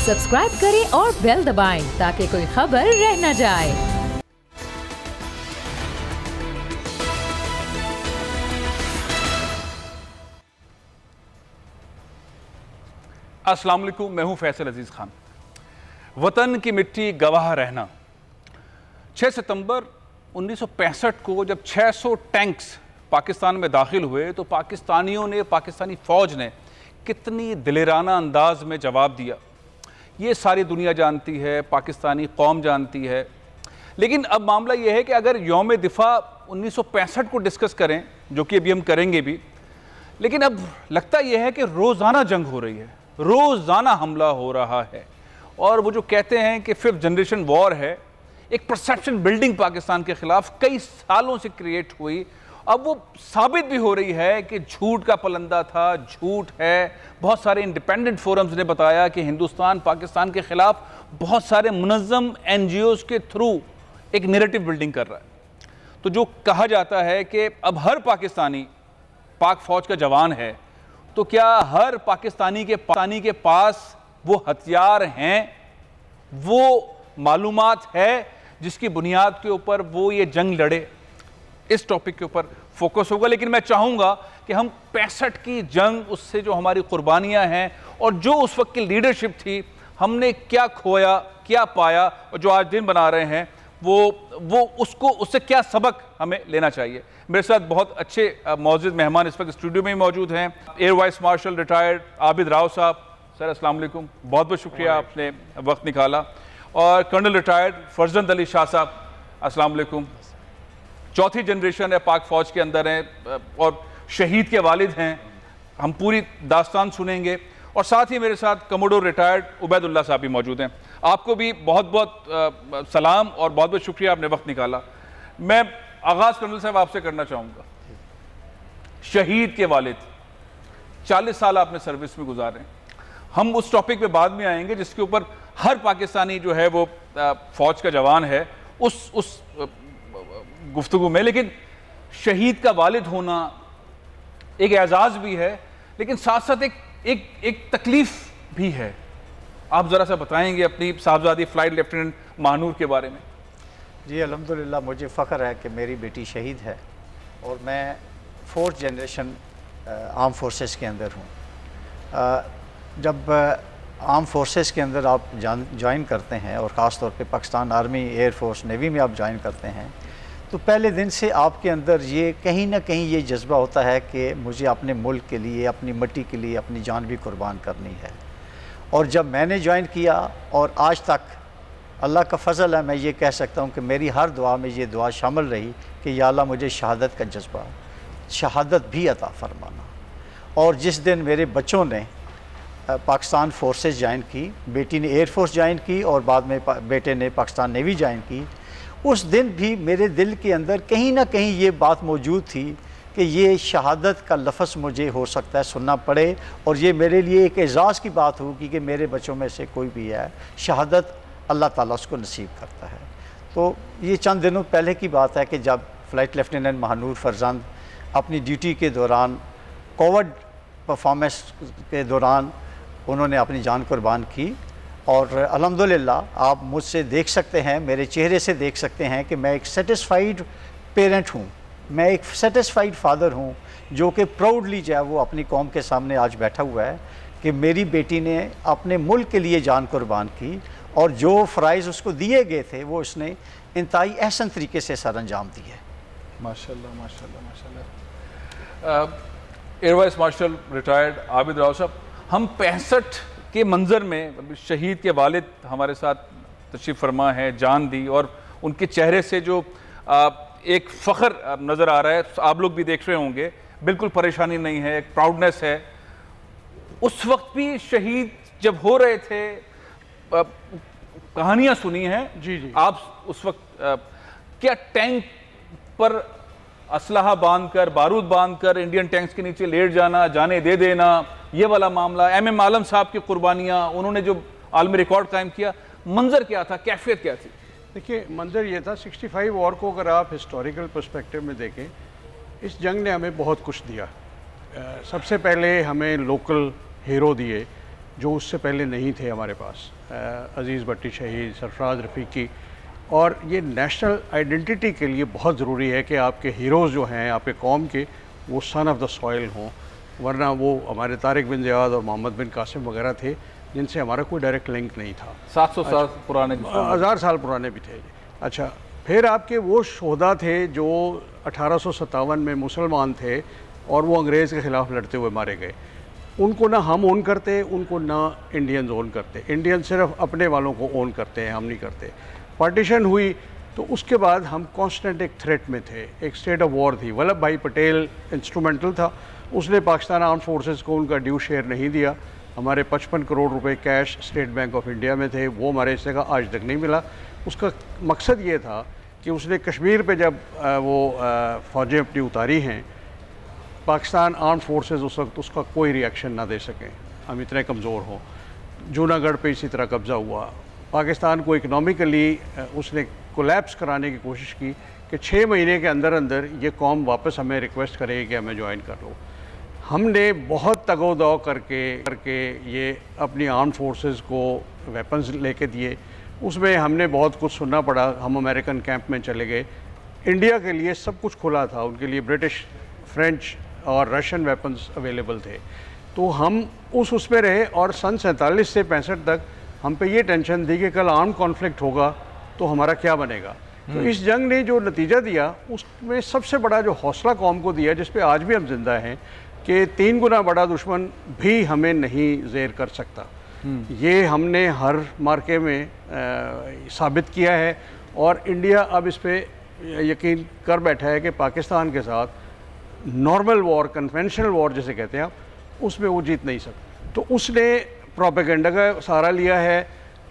Subscribe करें और bell दबाएं ताकि कोई खबर रह न जाए। अस्सलाम वालेकुम, मैं हूं फैसल अजीज खान। वतन की मिट्टी गवाह रहना। 6 सितंबर 1965 को जब 600 टैंक्स पाकिस्तान में दाखिल हुए तो पाकिस्तानियों ने, पाकिस्तानी फ़ौज ने कितनी दिलेराना अंदाज में जवाब दिया, ये सारी दुनिया जानती है, पाकिस्तानी कौम जानती है। लेकिन अब मामला ये है कि अगर यौम दिफा 1965 को डिस्कस करें, जो कि अभी हम करेंगे भी, लेकिन अब लगता यह है कि रोज़ाना जंग हो रही है, रोज़ाना हमला हो रहा है। और वो जो कहते हैं कि 5th जनरेशन वॉर है, एक परसेप्शन बिल्डिंग पाकिस्तान के ख़िलाफ़ कई सालों से क्रिएट हुई, अब वो साबित भी हो रही है कि झूठ का पलंदा था, झूठ है। बहुत सारे इंडिपेंडेंट फोरम्स ने बताया कि हिंदुस्तान पाकिस्तान के ख़िलाफ़ बहुत सारे मुनज़्ज़म NGOs के थ्रू एक नैरेटिव बिल्डिंग कर रहा है। तो जो कहा जाता है कि अब हर पाकिस्तानी पाक फ़ौज का जवान है, तो क्या हर पाकिस्तानी के पास वो हथियार हैं, वो मालूमात है जिसकी बुनियाद के ऊपर वो ये जंग लड़े? इस टॉपिक के ऊपर फोकस होगा। लेकिन मैं चाहूँगा कि हम 65 की जंग, उससे जो हमारी कुर्बानियाँ हैं और जो उस वक्त की लीडरशिप थी, हमने क्या खोया, क्या पाया, और जो आज दिन बना रहे हैं उससे क्या सबक हमें लेना चाहिए। मेरे साथ बहुत अच्छे मौजूद मेहमान इस वक्त स्टूडियो में ही मौजूद हैं। Air vice marshal retired Abid Rao साहब, सर अस्सलाम वालेकुम, बहुत बहुत शुक्रिया आपने वक्त निकाला। और कर्नल रिटायर्ड फरजंद अली शाह साहब, अस्सलाम वालेकुम। 4थी जनरेशन है, पाक फ़ौज के अंदर हैं और शहीद के वालिद हैं। हम पूरी दास्तान सुनेंगे। और साथ ही मेरे साथ कमोडोर रिटायर्ड उबैदुल्ला साहब भी मौजूद हैं। आपको भी बहुत बहुत सलाम और बहुत बहुत शुक्रिया, आपने वक्त निकाला। मैं आगाज़ कर्नल साहब आपसे करना चाहूँगा। शहीद के वालिद, 40 साल आपने सर्विस में गुजारे। हम उस टॉपिक पे बाद में आएंगे जिसके ऊपर हर पाकिस्तानी जो है वो फ़ौज का जवान है उस गुफ्तगू में। लेकिन शहीद का वालिद होना एक एजाज़ भी है, लेकिन साथ साथ एक तकलीफ भी है। आप ज़रा सा बताएंगे अपनी साहबजादी फ़्लाइट लेफ्टिनेंट महानूर के बारे में। जी अल्हम्दुलिल्लाह, मुझे फ़ख्र है कि मेरी बेटी शहीद है और मैं 4th जनरेशन आर्म फोर्सेस के अंदर हूँ। जब आर्म फोर्सेस के अंदर आप ज्वाइन करते हैं और ख़ास तौर पे Pakistan army, air force, navy में आप ज्वाइन करते हैं, तो पहले दिन से आपके अंदर ये कहीं ना कहीं ये जज्बा होता है कि मुझे अपने मुल्क के लिए, अपनी मिट्टी के लिए अपनी जान भी कुर्बान करनी है। और जब मैंने ज्वाइन किया और आज तक अल्लाह का फ़ज़ल है, मैं ये कह सकता हूँ कि मेरी हर दुआ में ये दुआ शामिल रही कि या अल्लाह मुझे शहादत का जज्बा, शहादत भी अता फरमाना। और जिस दिन मेरे बच्चों ने पाकिस्तान फोर्सेस ज्वाइन की, बेटी ने एयर फोर्स ज्वाइन की और बाद में बेटे ने पाकिस्तान नेवी ज्वाइन की, उस दिन भी मेरे दिल के अंदर कहीं ना कहीं ये बात मौजूद थी कि ये शहादत का लफ्ज़ मुझे हो सकता है सुनना पड़े और ये मेरे लिए एक एज़ाज़ की बात होगी कि मेरे बच्चों में से कोई भी है, शहादत अल्लाह ताला उसको नसीब करता है। तो ये चंद दिनों पहले की बात है कि जब फ़्लाइट लेफ्टिनेंट महानूर फरजंद अपनी ड्यूटी के दौरान, कोविड परफॉर्मेंस के दौरान उन्होंने अपनी जान कुर्बान की। और अल्हम्दुलिल्लाह आप मुझसे देख सकते हैं, मेरे चेहरे से देख सकते हैं कि मैं एक सेटिस्फाइड पेरेंट हूँ, मैं एक सेटिस्फाइड फादर हूँ, जो कि प्राउडली जो है वो अपनी कौम के सामने आज बैठा हुआ है कि मेरी बेटी ने अपने मुल्क के लिए जान कुर्बान की और जो फ़राइज़ उसको दिए गए थे वो उसने इंतहाई अहसन तरीके से सर अंजाम दिए। माशाल्लाह माशाल्लाह माशाल्लाह। Air vice marshal retired Abid Rao साहब, हम 65 के मंज़र में शहीद के वालिद हमारे साथ तशरीफ़ फरमा है, जान दी, और उनके चेहरे से जो एक फ़ख्र नज़र आ रहा है, आप लोग भी देख रहे होंगे, बिल्कुल परेशानी नहीं है, एक प्राउडनेस है। उस वक्त भी शहीद जब हो रहे थे, कहानियाँ सुनी हैं जी आप उस वक्त क्या टैंक पर असलहा बांधकर, बारूद बांधकर इंडियन टैंक्स के नीचे लेट जाना, जाने दे देना, ये वाला मामला, MM आलम साहब की कुर्बानियाँ, उन्होंने जो आलमी रिकॉर्ड कायम किया, मंजर क्या था, कैफियत क्या थी? देखिए, मंजर ये था 65 वॉर को अगर आप हिस्टोरिकल पर्सपेक्टिव में देखें, इस जंग ने हमें बहुत कुछ दिया। सबसे पहले हमें लोकल हीरो दिए, जो उससे पहले नहीं थे हमारे पास। अज़ीज़ भट्टी शहीद, सरफराज रफ़ीकी। और ये नेशनल आइडेंटिटी के लिए बहुत ज़रूरी है कि आपके हीरोज़ जो हैं आपके कौम के, वो सन ऑफ द सॉइल हों, वरना वो हमारे तारिक बिन ज़ियाद और मोहम्मद बिन कासिम वगैरह थे जिनसे हमारा कोई डायरेक्ट लिंक नहीं था। 700 साल पुराने, 1000 साल पुराने भी थे। अच्छा, फिर आपके वो शोहदा थे जो 1857 में मुसलमान थे और वो अंग्रेज़ के ख़िलाफ़ लड़ते हुए मारे गए। उनको ना हम ओन करते, उनको ना इंडियंस ओन करते। इंडियन सिर्फ अपने वालों को ओन करते हैं, हम नहीं करते। पार्टीशन हुई तो उसके बाद हम कांस्टेंट एक थ्रेट में थे, एक स्टेट ऑफ वॉर थी। वल्लभ भाई पटेल इंस्ट्रूमेंटल था, उसने पाकिस्तान आर्म फोर्सेस को उनका ड्यू शेयर नहीं दिया। हमारे 55 करोड़ रुपए cash state bank of India में थे, वो हमारे हिस्से का आज तक नहीं मिला। उसका मकसद ये था कि उसने कश्मीर पे जब वो फ़ौजें अपनी उतारी हैं, पाकिस्तान आर्म फोर्सेस उस वक्त उसका कोई रिएक्शन ना दे सकें, हम इतने कमज़ोर हों। जूनागढ़ पे इसी तरह कब्ज़ा हुआ। पाकिस्तान को इकनॉमिकली उसने कोलैप्स कराने की कोशिश की कि 6 महीने के अंदर अंदर ये कौम वापस हमें रिक्वेस्ट करेगी कि हमें ज्वाइन कर लो। हमने बहुत तगोदौ करके ये अपनी आर्म फोर्सेस को वेपन्स लेके दिए। उसमें हमने बहुत कुछ सुनना पड़ा। हम अमेरिकन कैंप में चले गए। इंडिया के लिए सब कुछ खुला था, उनके लिए ब्रिटिश, फ्रेंच और रशियन वेपन्स अवेलेबल थे। तो हम उसमें रहे और सन 47 से 65 तक हम पे ये टेंशन थी कि कल आर्म कॉन्फ्लिक्ट होगा तो हमारा क्या बनेगा। तो इस जंग ने जो नतीजा दिया उसमें सबसे बड़ा जो हौसला कौम को दिया, जिस पे आज भी हम जिंदा हैं, कि 3 गुना बड़ा दुश्मन भी हमें नहीं ज़ेर कर सकता। ये हमने हर मार्के में साबित किया है और इंडिया अब इस पे यकीन कर बैठा है कि पाकिस्तान के साथ नॉर्मल वॉर, कन्वेंशनल वॉर जिसे कहते हैं आप, उसमें वो जीत नहीं सकते। तो उसने प्रोपेगेंडा का सहारा लिया है।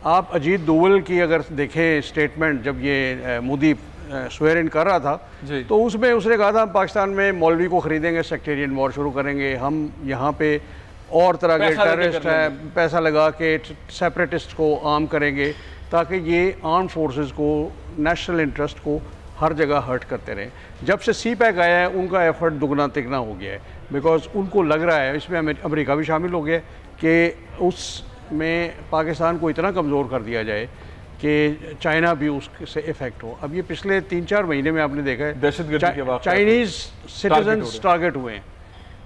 आप अजीत दोवल की अगर देखें स्टेटमेंट, जब ये मोदी स्वेर इन कर रहा था तो उसमें उसने कहा था हम पाकिस्तान में मौलवी को ख़रीदेंगे, सेक्टेरियन वॉर शुरू करेंगे, हम यहाँ पे और तरह के टेररिस्ट हैं, पैसा लगा के सेपरेटिस्ट को आर्म करेंगे ताकि ये आर्म फोर्सेस को, नेशनल इंटरेस्ट को हर जगह हर्ट करते रहें। जब से सी पैक आया है उनका एफर्ट दुगना तिगना हो गया है, बिकॉज उनको लग रहा है, इसमें अमेरिका भी शामिल हो गया, कि उसमें पाकिस्तान को इतना कमज़ोर कर दिया जाए कि चाइना भी उससे इफ़ेक्ट हो। अब ये पिछले 3-4 महीने में आपने देखा है दहशतगर्दी के वाक़ चाइनीज़ सिटीजन्स टारगेट हुए हैं,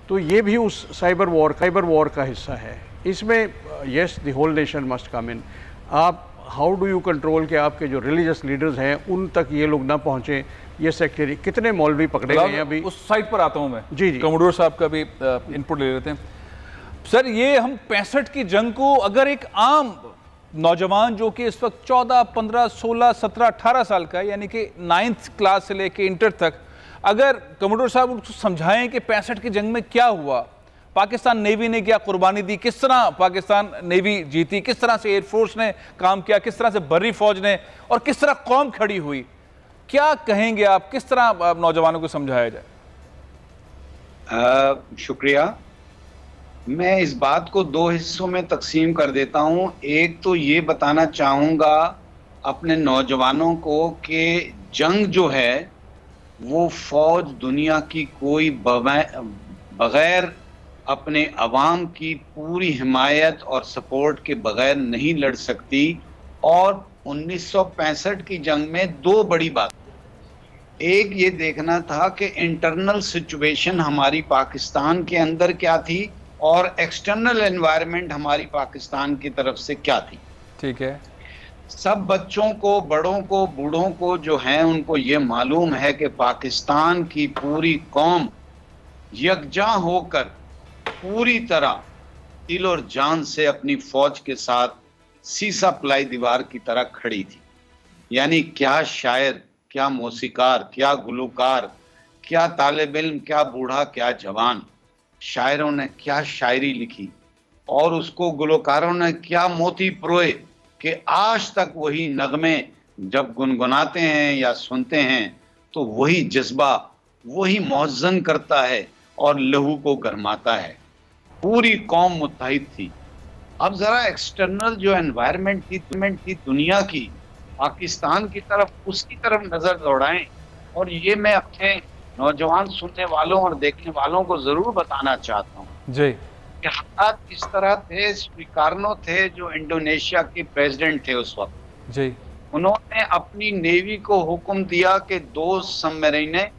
तो ये भी उस साइबर वॉर का हिस्सा है। इसमें yes the whole nation must come in. आप हाउ डू यू कंट्रोल कि आपके जो रिलीजियस लीडर्स हैं उन तक ये लोग ना पहुँचें, ये सेक्टरी, कितने मौलवी पकड़े गए हैं अभी। उस साइड पर आता हूँ मैं, जी कमोडोर साहब का भी इनपुट ले लेते हैं। सर, ये हम 65 की जंग को अगर एक आम नौजवान जो कि इस वक्त 14, 15, 16, 17, 18 साल का है, यानी कि 9th क्लास से लेके इंटर तक, अगर कमोडोर साहब उसको समझाएं कि 65 की जंग में क्या हुआ, पाकिस्तान नेवी ने क्या कुर्बानी दी, किस तरह पाकिस्तान नेवी जीती, किस तरह से एयरफोर्स ने काम किया, किस तरह से बर्री फौज ने, और किस तरह कौम खड़ी हुई, क्या कहेंगे आप, किस तरह नौजवानों को समझाया जाए? शुक्रिया। मैं इस बात को 2 हिस्सों में तकसीम कर देता हूं। एक तो ये बताना चाहूँगा अपने नौजवानों को कि जंग जो है वो फौज दुनिया की कोई बगैर अपने अवाम की पूरी हिमायत और सपोर्ट के बगैर नहीं लड़ सकती। और 1965 की जंग में 2 बड़ी बात, एक ये देखना था कि इंटरनल सिचुएशन हमारी पाकिस्तान के अंदर क्या थी और एक्सटर्नल एनवायरनमेंट हमारी पाकिस्तान की तरफ से क्या थी। ठीक है। सब बच्चों को, बड़ों को, बूढ़ों को जो है उनको ये मालूम है कि पाकिस्तान की पूरी कौम यकजा होकर पूरी तरह दिल और जान से अपनी फौज के साथ सीसा प्लाई दीवार की तरह खड़ी थी। यानी क्या शायर, क्या मौसीकार, क्या गुलूकार, क्या तालिब इल्म, क्या बूढ़ा, क्या जवान, शायरों ने क्या शायरी लिखी और उसको गुलकारों ने क्या मोती परोए कि आज तक वही नगमे जब गुनगुनाते हैं या सुनते हैं तो वही जज्बा, वही मौज़न करता है और लहू को गरमाता है। पूरी कौम मुत्तहिद थी। अब ज़रा एक्सटर्नल जो एनवायरनमेंट थी दुनिया की, पाकिस्तान की तरफ, उसकी तरफ नज़र दौड़ाएं। और ये मैं अपने नौजवान सुनने वालों और देखने वालों को ज़रूर बताना चाहता हूँ जी कि हालात इस तरह थे, स्वीकारनो थे जो इंडोनेशिया के प्रेसिडेंट थे उस वक्त जी, उन्होंने अपनी नेवी को हुक्म दिया कि 2 सबमरीनें,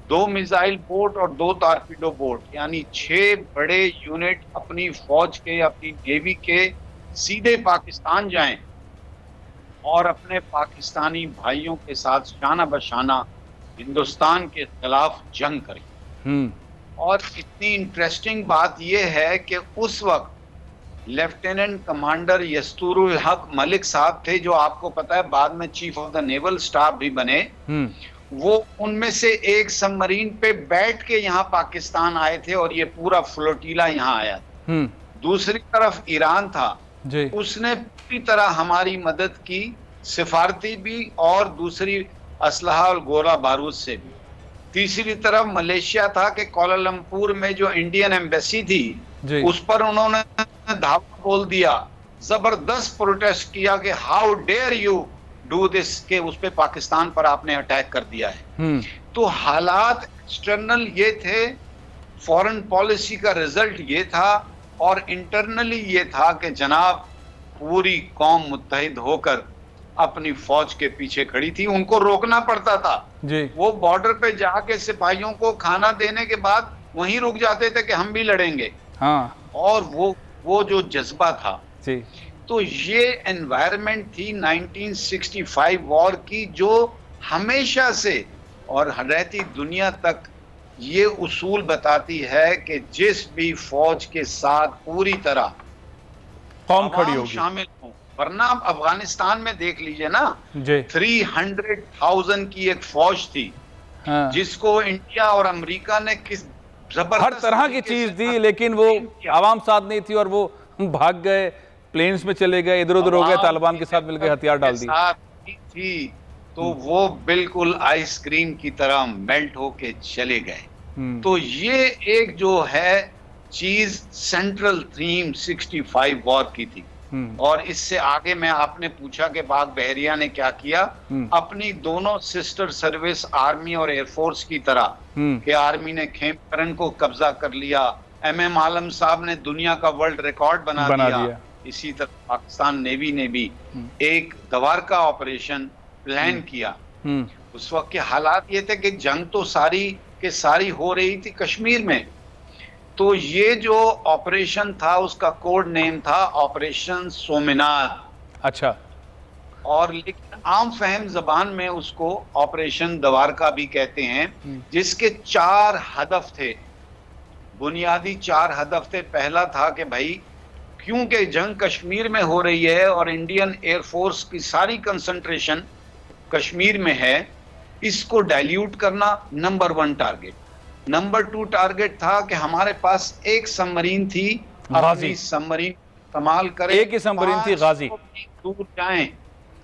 2 मिसाइल बोट और 2 टॉर्पीडो बोट, यानी 6 बड़े यूनिट अपनी फौज के, अपनी नेवी के सीधे पाकिस्तान जाएं और अपने पाकिस्तानी भाइयों के साथ शाना बशाना हिंदुस्तान के खिलाफ जंग करें। और इतनी इंटरेस्टिंग बात यह है कि उस वक्त लेफ्टिनेंट कमांडर यस्तुरुल हक मलिक साहब थे, जो आपको पता है बाद में chief of the naval staff भी बने। वो उनमें से एक सबमरीन पे बैठ के यहाँ पाकिस्तान आए थे और ये पूरा फ्लोटीला यहाँ आया। दूसरी तरफ ईरान था, उसने पूरी तरह हमारी मदद की, सिफारती भी और दूसरी असलहा और गोला बारूद से भी। तीसरी तरफ मलेशिया था कि कोलालमपुर में जो इंडियन एम्बेसी थी उस पर उन्होंने धावा बोल दिया, जबरदस्त प्रोटेस्ट किया कि how dare you do this, के उस पे पाकिस्तान पर आपने अटैक कर दिया है। तो हालात एक्सटर्नल ये थे, फॉरेन पॉलिसी का रिजल्ट ये था, और इंटरनली ये था कि जनाब पूरी कौम मुत्तहिद होकर अपनी फौज के पीछे खड़ी थी, उनको रोकना पड़ता था जी। वो बॉर्डर पे जाके सिपाहियों को खाना देने के बाद वहीं रुक जाते थे कि हम भी लड़ेंगे। हाँ। और वो जो जज्बा था जी। तो ये एनवायरनमेंट थी 1965 वॉर की, जो हमेशा से और रहती दुनिया तक ये उसूल बताती है कि जिस भी फौज के साथ पूरी तरह कौम खड़ी होगी, शामिल हो, वरना आप अफगानिस्तान में देख लीजिए ना, 300,000 की एक फौज थी। हाँ। जिसको इंडिया और अमेरिका ने किस हर तरह की चीज दी, लेकिन वो आवाम साथ नहीं थी और वो भाग गए, प्लेन्स में चले गए, इधर उधर हो गए, तालिबान के साथ मिलकर हथियार डाल दिए थी, तो वो बिल्कुल आइसक्रीम की तरह मेल्ट होके चले गए। तो ये एक जो है चीज सेंट्रल थीम 65 वॉर की थी। और इससे आगे मैं आपने पूछा कि पाक बहरिया ने क्या किया, अपनी दोनों सिस्टर सर्विस आर्मी और एयरफोर्स की तरह कि आर्मी ने खेमकरन को कब्जा कर लिया, MM आलम साहब ने दुनिया का वर्ल्ड रिकॉर्ड बना दिया। इसी तरह पाकिस्तान नेवी ने भी एक द्वारका ऑपरेशन प्लान किया। उस वक्त के हालात ये थे कि जंग तो सारी के सारी हो रही थी कश्मीर में, तो ये जो ऑपरेशन था उसका कोड नेम था ऑपरेशन सोमनाथ। अच्छा। और लेकिन आम फहम जबान में उसको ऑपरेशन द्वारका भी कहते हैं, जिसके 4 हदफ थे, बुनियादी 4 हदफ थे। पहला था कि भाई क्योंकि जंग कश्मीर में हो रही है और इंडियन एयरफोर्स की सारी कंसंट्रेशन कश्मीर में है, इसको डाइल्यूट करना नंबर 1 टारगेट। नंबर 2 टारगेट था कि हमारे पास एक सबमरीन थी, अपनी सबमरीन इस्तेमाल करें, एक ही सबमरीन थी गाजी, दूर जाएं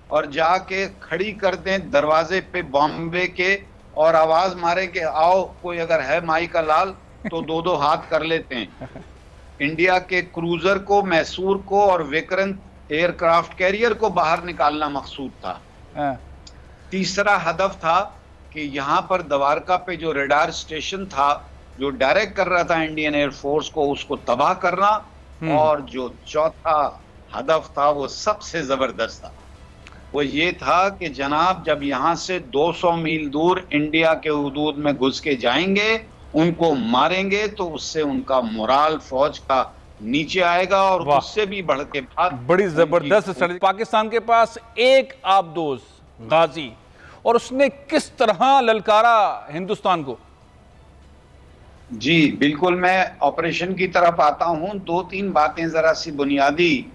और जाके खड़ी कर दें दरवाजे पे बॉम्बे के और आवाज मारे कि आओ कोई अगर है माई का लाल तो 2-2 हाथ कर लेते हैं। इंडिया के क्रूजर को, मैसूर को और विक्रांत एयरक्राफ्ट कैरियर को बाहर निकालना मकसूद था। तीसरा हदफ था कि यहाँ पर द्वारका पे जो रडार स्टेशन था जो डायरेक्ट कर रहा था इंडियन एयरफोर्स को, उसको तबाह करना। और जो चौथा हदफ था वो सबसे जबरदस्त था, वो ये था कि जनाब जब यहाँ से 200 मील दूर इंडिया के हुदूद में घुस के जाएंगे, उनको मारेंगे तो उससे उनका मोराल फौज का नीचे आएगा और उससे भी बढ़ के बात। बड़ी जबरदस्त स्ट्रेटजी। पाकिस्तान के पास एक आबदोज गाजी, और उसने किस तरह ललकारा हिंदुस्तान को। जी बिल्कुल, मैं ऑपरेशन की तरफ आता हूं। 2-3 बातें जरा सी बुनियादी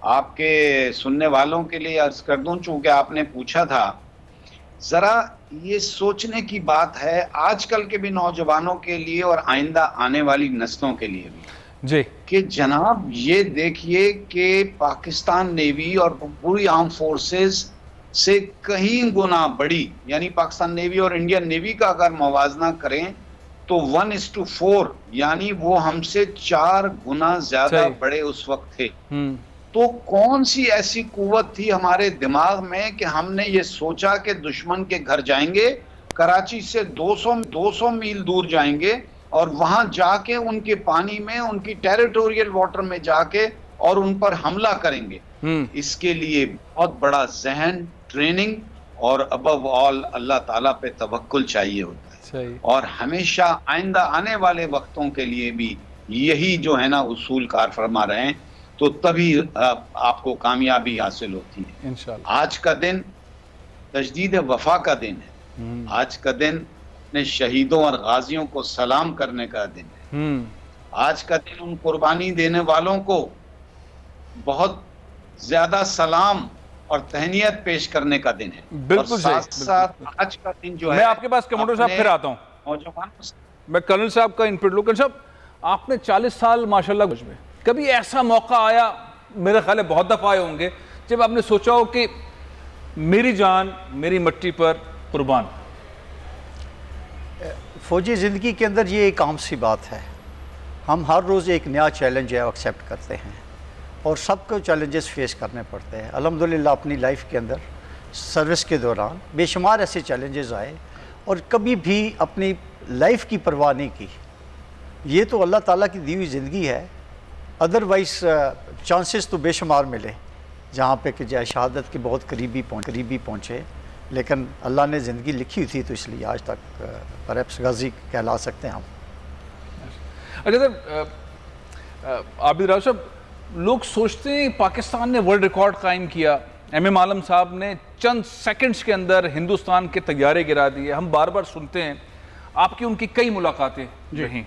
आपके सुनने वालों के लिए अर्ज कर दूं, चूंकि आपने पूछा था। जरा ये सोचने की बात है आजकल के भी नौजवानों के लिए और आइंदा आने वाली नस्लों के लिए भी जी, कि जनाब ये देखिए कि पाकिस्तान नेवी और पूरी आर्म फोर्सेस से कहीं गुना बड़ी, यानी पाकिस्तान नेवी और इंडियन नेवी का अगर मवाजना करें तो 1:4, यानी वो हमसे 4 गुना ज्यादा बड़े उस वक्त थे। तो कौन सी ऐसी कुव्वत थी हमारे दिमाग में कि हमने ये सोचा कि दुश्मन के घर जाएंगे, कराची से 200 मील दूर जाएंगे और वहां जाके उनके पानी में, उनकी टेरिटोरियल वाटर में जाके और उन पर हमला करेंगे। इसके लिए बहुत बड़ा ज़हन, ट्रेनिंग और अबव ऑल अल्लाह ताला पे तवक्कुल चाहिए होता है। सही। और हमेशा आइंदा आने वाले वक्तों के लिए भी यही जो है ना उसूल कार फरमा रहे हैं, तो तभी आपको कामयाबी हासिल होती है इंशाअल्लाह। आज का दिन तजदीद वफा का दिन है। आज का दिन अपने शहीदों और गाजियों को सलाम करने का दिन है। आज का दिन उन कुर्बानी देने वालों को बहुत ज्यादा सलाम और तहनीयत पेश करने का दिन है। बिल्कुल और साथ साथ आज का दिन जो है, मैं आपके पास कमांडर साहब फिर आता हूँ, नौजवानों, मैं कर्नल साहब का इनपुट लूँ। कर्नल साहब, आपने 40 साल माशाल्लाह में, कभी ऐसा मौका आया, मेरे ख्याल है बहुत दफ़ा आए होंगे, जब आपने सोचा हो कि मेरी जान मेरी मिट्टी पर कुर्बान? फौजी ज़िंदगी के अंदर ये एक आम सी बात है। हम हर रोज़ एक नया चैलेंज है एक्सेप्ट करते हैं और सबको चैलेंजेस फेस करने पड़ते हैं। अल्हम्दुलिल्लाह अपनी लाइफ के अंदर सर्विस के दौरान बेशुमार ऐसे चैलेंजेस आए और कभी भी अपनी लाइफ की परवाह नहीं की। ये तो अल्लाह ताला की दी हुई ज़िंदगी है, अदरवाइज़ चांसेस तो बेशुमार मिले जहाँ पे कि जो शहादत के बहुत करीबी पहुँचे, लेकिन अल्लाह ने ज़िंदगी लिखी थी तो इसलिए आज तक परहैप्स गाजी कहला सकते हैं हम। अच्छा सर, आबिद राव साहब, लोग सोचते हैं पाकिस्तान ने वर्ल्ड रिकॉर्ड कायम किया, MM आलम साहब ने चंद सेकंड्स के अंदर हिंदुस्तान के तैयारे गिरा दिए। हम बार बार सुनते हैं, आपकी उनकी कई मुलाकातें रहीं।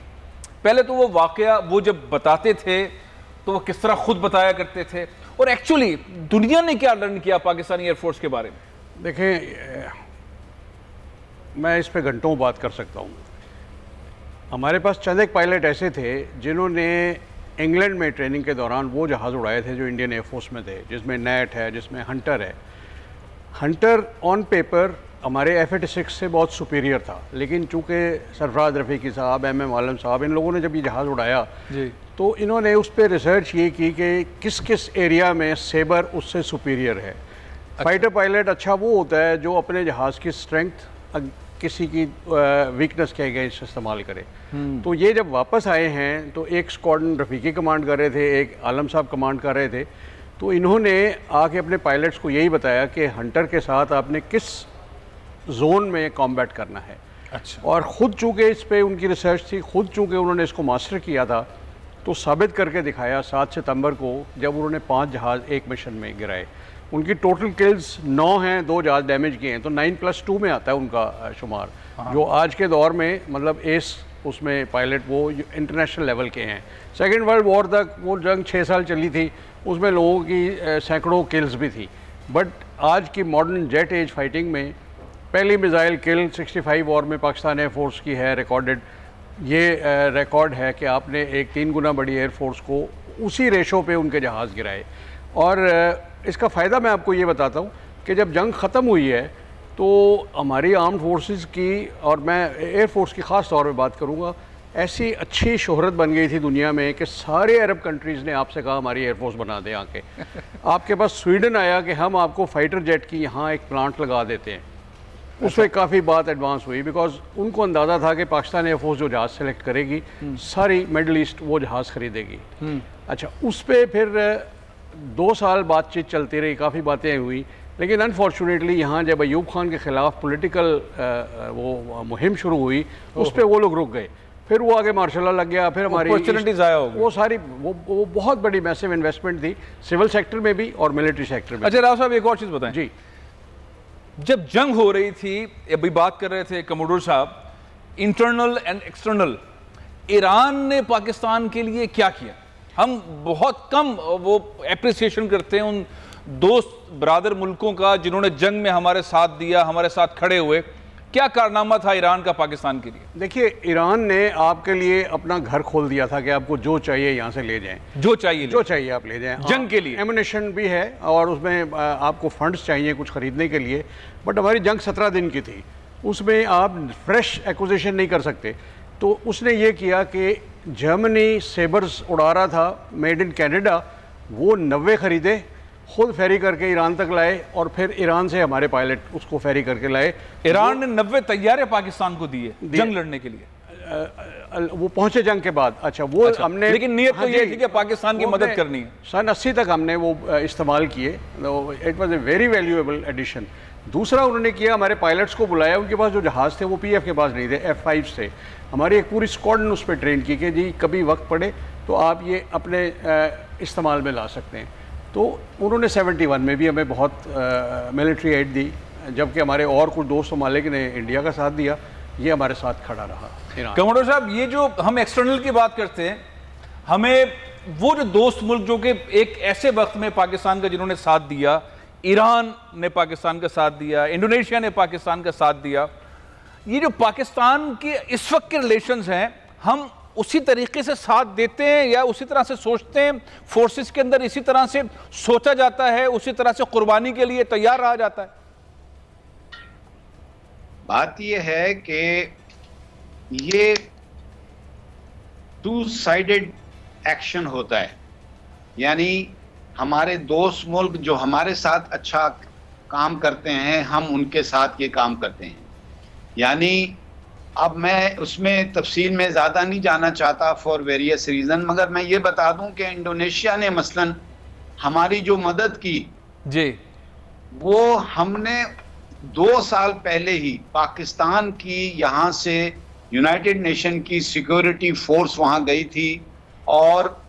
पहले तो वो वाकया वो जब बताते थे तो वो किस तरह खुद बताया करते थे, और एक्चुअली दुनिया ने क्या लर्न किया पाकिस्तानी एयरफोर्स के बारे में? देखें, मैं इस पे घंटों बात कर सकता हूँ। हमारे पास चंद एक पायलट ऐसे थे जिन्होंने इंग्लैंड में ट्रेनिंग के दौरान वो जहाज़ उड़ाए थे जो इंडियन एयरफोर्स में थे, जिसमें नेट है, जिसमें हंटर है। हंटर ऑन पेपर हमारे F-86 से बहुत सुपीरियर था, लेकिन चूँकि सरफराज रफ़ीकी साहब, MM आलम साहब, इन लोगों ने जब ये जहाज़ उड़ाया जी, तो इन्होंने उस पर रिसर्च ये की कि किस किस एरिया में सेबर उससे सुपीरियर है। अच्छा। फाइटर पायलट अच्छा वो होता है जो अपने जहाज़ की स्ट्रेंथ किसी की वीकनेस के अगेंस्ट इस्तेमाल करे। तो ये जब वापस आए हैं तो एक स्क्वाड्रन रफ़ीकी कमांड कर रहे थे, एक आलम साहब कमांड कर रहे थे, तो इन्होंने आके अपने पायलट्स को यही बताया कि हंटर के साथ आपने किस जोन में कॉम्बैट करना है। अच्छा। और ख़ुद चूँकि इस पर उनकी रिसर्च थी, ख़ुद चूँकि उन्होंने इसको मास्टर किया था, तो साबित करके दिखाया 7 सितंबर को जब उन्होंने 5 जहाज़ एक मिशन में गिराए। उनकी टोटल किल्स 9 हैं, 2 जहाज़ डैमेज किए हैं, तो 9+2 में आता है उनका शुमार, जो आज के दौर में मतलब एस उसमें पायलट वो इंटरनेशनल लेवल के हैं। सेकेंड वर्ल्ड वॉर तक वो जंग 6 साल चली थी, उसमें लोगों की सैकड़ों किल्स भी थी, बट आज की मॉडर्न जेट एज फाइटिंग में पहली मिसाइल किल 65 वॉर में पाकिस्तान एयरफोर्स की है रिकॉर्डेड। ये रिकॉर्ड है कि आपने एक 3 गुना बड़ी एयरफोर्स को उसी रेशो पे उनके जहाज़ गिराए। और इसका फ़ायदा मैं आपको ये बताता हूँ कि जब जंग ख़त्म हुई है तो हमारी आर्म्ड फोर्सेस की, और मैं एयरफोर्स की ख़ास तौर पे बात करूँगा, ऐसी अच्छी शोहरत बन गई थी दुनिया में कि सारे अरब कंट्रीज़ ने आपसे कहा हमारी एयरफोर्स बना दें आके। आपके पास स्वीडन आया कि हम आपको फ़ाइटर जेट की यहाँ एक प्लांट लगा देते हैं। उसमें काफ़ी बात एडवांस हुई, बिकॉज उनको अंदाज़ा था कि पाकिस्तान एयरफोर्स जो जहाज़ सेलेक्ट करेगी सारी मिडल ईस्ट वो जहाज़ खरीदेगी। अच्छा, उस पर फिर 2 साल बातचीत चलती रही, काफ़ी बातें हुई, लेकिन अनफॉर्चुनेटली यहाँ जब अयूब खान के ख़िलाफ़ पॉलिटिकल वो मुहिम शुरू हुई, उस पर वो लोग रुक गए। फिर वो आगे मार्शल लॉ लग गया, फिर हमारी अपॉर्चुनिटीज आया होगा, वो सारी वो बहुत बड़ी मैसिव इन्वेस्टमेंट थी सिविल सेक्टर में भी और मिलिट्री सेक्टर में। अच्छा राव साहब, एक और चीज़ बताएं जी। जब जंग हो रही थी, अभी बात कर रहे थे कमोडोर साहब, इंटरनल एंड एक्सटर्नल, ईरान ने पाकिस्तान के लिए क्या किया? हम बहुत कम वो एप्रिसिएशन करते हैं उन दोस्त बरादर मुल्कों का जिन्होंने जंग में हमारे साथ दिया, हमारे साथ खड़े हुए। क्या कारनामा था ईरान का पाकिस्तान के लिए? देखिए, ईरान ने आपके लिए अपना घर खोल दिया था कि आपको जो चाहिए यहाँ से ले जाएं, जो चाहिए आप ले जाएं। जंग के लिए एमुनेशन भी है और उसमें आपको फंड्स चाहिए कुछ ख़रीदने के लिए, बट हमारी जंग 17 दिन की थी, उसमें आप फ्रेश एक्विजिशन नहीं कर सकते। तो उसने ये किया कि जर्मनी सेबर्स उड़ा रहा था मेड इन कनाडा, वो 90 ख़रीदे, खुद फेरी करके ईरान तक लाए और फिर ईरान से हमारे पायलट उसको फेरी करके लाए। ईरान ने 90 तैयारे पाकिस्तान को दिए जंग लड़ने के लिए। वो पहुंचे जंग के बाद। अच्छा वो अच्छा, हमने, लेकिन नीयत हाँ तो ये जी, थी कि पाकिस्तान की वो मदद हमने करनी है। सन 80 तक हमने वो इस्तेमाल किए। It was a very valuable addition. दूसरा उन्होंने किया, हमारे पायलट्स को बुलाया, उनके पास जो जहाज़ थे वो PF के पास नहीं थे, F5 थे। हमारी एक पूरी स्क्वाड्रन उस पर ट्रेन की कि जी कभी वक्त पड़े तो आप ये अपने इस्तेमाल में ला सकते हैं। तो उन्होंने 71 में भी हमें बहुत मिलिट्री एड दी, जबकि हमारे और कुछ दोस्त ममालिक ने इंडिया का साथ दिया, ये हमारे साथ खड़ा रहा। कमांडर साहब, ये जो हम एक्सटर्नल की बात करते हैं, हमें वो जो दोस्त मुल्क जो कि एक ऐसे वक्त में पाकिस्तान का जिन्होंने साथ दिया, ईरान ने पाकिस्तान का साथ दिया, इंडोनेशिया ने पाकिस्तान का साथ दिया, ये जो पाकिस्तान के इस वक्त के रिलेशंस हैं, हम उसी तरीके से साथ देते हैं या उसी तरह से सोचते हैं? फोर्सेस के अंदर इसी तरह से सोचा जाता है, उसी तरह से कुर्बानी के लिए तैयार रहा जाता है? बात यह है कि ये टू साइडेड एक्शन होता है, यानी हमारे दोस्त मुल्क जो हमारे साथ अच्छा काम करते हैं, हम उनके साथ ये काम करते हैं। यानी अब मैं उसमें तफसील में ज़्यादा नहीं जाना चाहता फॉर वेरियस रीज़न, मगर मैं ये बता दूं कि इंडोनेशिया ने मसलन हमारी जो मदद की जी, वो हमने 2 साल पहले ही पाकिस्तान की यहाँ से यूनाइटेड नेशन की सिक्योरिटी फोर्स वहाँ गई थी, और